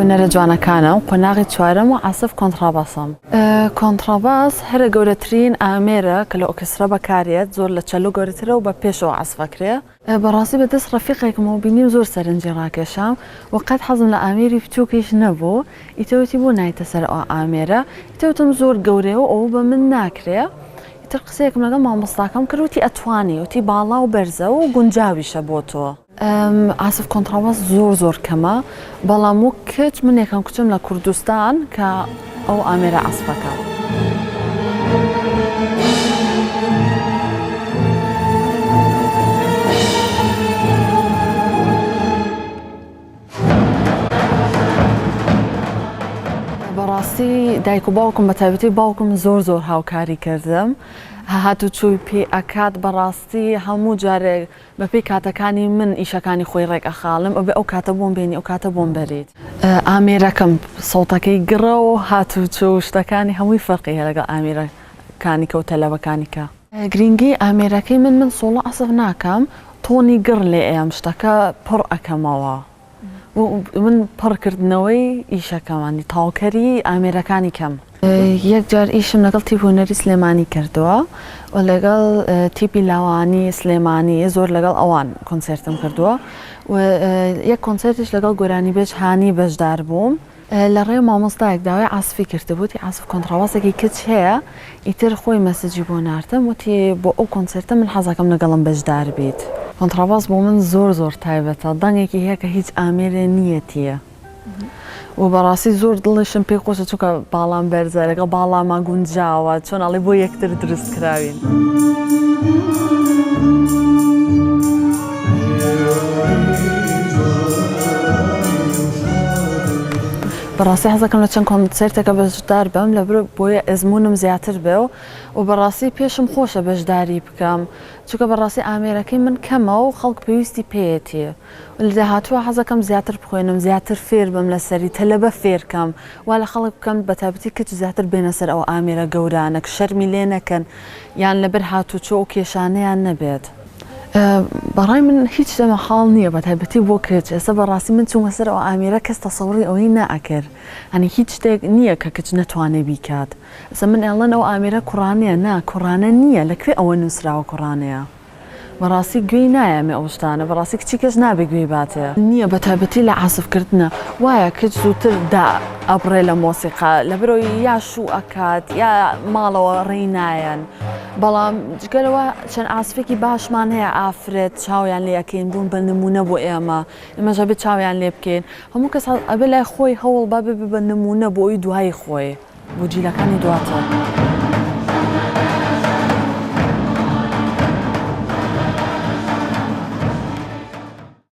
هونەرە جوانەکانم قۆناغی چوارەم و عاسف کۆنتڕاباسم. کۆنتڕاباس هەرە گەورەترین ئامێرە کە لە ئۆرکێسترا بەکارێت زۆر لە چەلۆ گەورەترە و بە پێشەوە عاسفەکرێ. بەڕاستی بەدەست ڕەفیقێکمەوە بینیم زۆر سەرنجی ڕاکێشام و قەت حەزم لە ئامێری بچووکیش نەبوو. ئیتەوەتی بۆ نایتە سەر ئەو ئامێرە، ئیتەوتم زۆر گەورەیە و ئەوە بە من ناکرێ. تر قسەیەکم لەگەڵ مامۆستاکەم کرد وتی ئەتوانی، وتی باڵا و بەرزە و گونجاویشە بۆ تۆ. عاسف کۆنتڕاباس زۆر کەمە، بەڵام و کچ من یەکەم کچم لە کوردستان کە ئەو ئامێرە عاسفەکە. بەڕاستی دایک و باوکم بە تایبەتی باوکم زۆر هاوکاری کردم. هاتوچووی پێ ئەکات بەڕاستی هەموو جارێک بە پێی کاتەکانی من ئیشەکانی خۆی ڕێک ئەخاڵم ئەو کاتە بۆم بینی ئەو کاتە بۆم بەریت. ئامێرەکەم سەوتەکەی گڕە و هاتوچوو شتەکانی هەمووی فەرقی هەیە لەگەڵ ئامێرەکانی کە و تەلەبەکانی کە. گرنگی ئامێرەکەی من سۆڵە عەسف ناکەم، تۆنی گڕ لێ ئەم شتەکە پڕ ئەکەمەوە. من پڕکردنەوەی ئیشەکەمانی تاوکەری ئامێرەکانی کەم. یەک جار ئیشم لەگەڵ تیپ هونەری سلێمانی کردووە و لەگەڵ تیپی لاوانی سلێمانی زۆر لەگەڵ ئەوان کۆنسێرتم کردووە و یەک کۆنسێرتش لەگەڵ گۆرانی بێژ هانی بەشدار بووم. لە ڕێ مامۆستایەک داوای عاسفی کردبووتی عاسف کۆنتڕاباسێکی کچ هەیە، ئیتر خۆی مەسەجی بۆ ناردم وتی بۆ ئەو کۆنسێرتە من حەزەکەم لەگەڵم بەشدار بیت. کۆنتڕاباس بۆ من زۆر تایبەتە، دەنگێکی هەیە کە هیچ ئامێرێ نیەتیە و بەڕاستی زۆر دڵشم پێی خۆشە چونکە باڵام بەرزە لەگەڵ باڵاما گونجاوە چۆن ئەڵێ بۆ یەکتر دروست کراوین. بەڕاستی حەزەکەم لە چەند کۆنسێرتێکە بەشدار بم لەبەر بۆیە ئەزمونم زیاتر بێ و بەڕاستی پێشم خۆشە بەشداری بکەم چونکە بەڕاستی ئامێرەکەی من کەمە و خەڵک پێویستی پێیەتی لە داهاتووە حەزەکەم زیاتر بخوێنم زیاتر فێر بم لەسەری تەلەبە فێرکەم وا لە خەڵک بکەم بە تایبەتی کچ زیاتر بێنە سەر ئەو ئامێرە گەورانە کە شەرمی لێ نەکەن یان لەبەر هاتوچۆ و کێشانەیان نەبێت. بەڕای من هیچ شتەمە حاڵ نییە بە تایبەتی بۆ کچ. ئێستا بەڕاستی من چوومە سەر ئەو ئامێرە کەس تەسەووڕی ئەوەی نائەکرد، هەنی هیچ شتێک نییە کە کچ نەتوانێ بیکات. ئەستا من ئێڵەن ئەو ئامێرە کوڕانەیە، نا کوڕانە نییە، لەکوێ ئەوە نووسراوە کوڕانەیە. بەڕاستی گوێی نایەمێ ئەو شتانە، بەڕاستی کچی کەس نابێ گوێی باتێ نییە بە تایبەتی لە عاسفکردنە. وایە کچ زووتر دا ئەبڕێ لە مۆسیقا لەبەرەوەی یا شوو ئەکات یا ماڵەوە ڕێی نایەن، بەڵام جگەرەوە چەند عاسفێکی باشمان هەیە ئافرەت چاویان لێ ئەکەین بوون بە نمونە بۆ ئێمە، ئێمەش ئەبێ چاویان لێ بکەین. هەموو کەس ئەبێ لای خۆی هەوڵ با بێ بە نمونە بۆ ئەوی دوای خۆی بۆ جیلەکانی دواتر.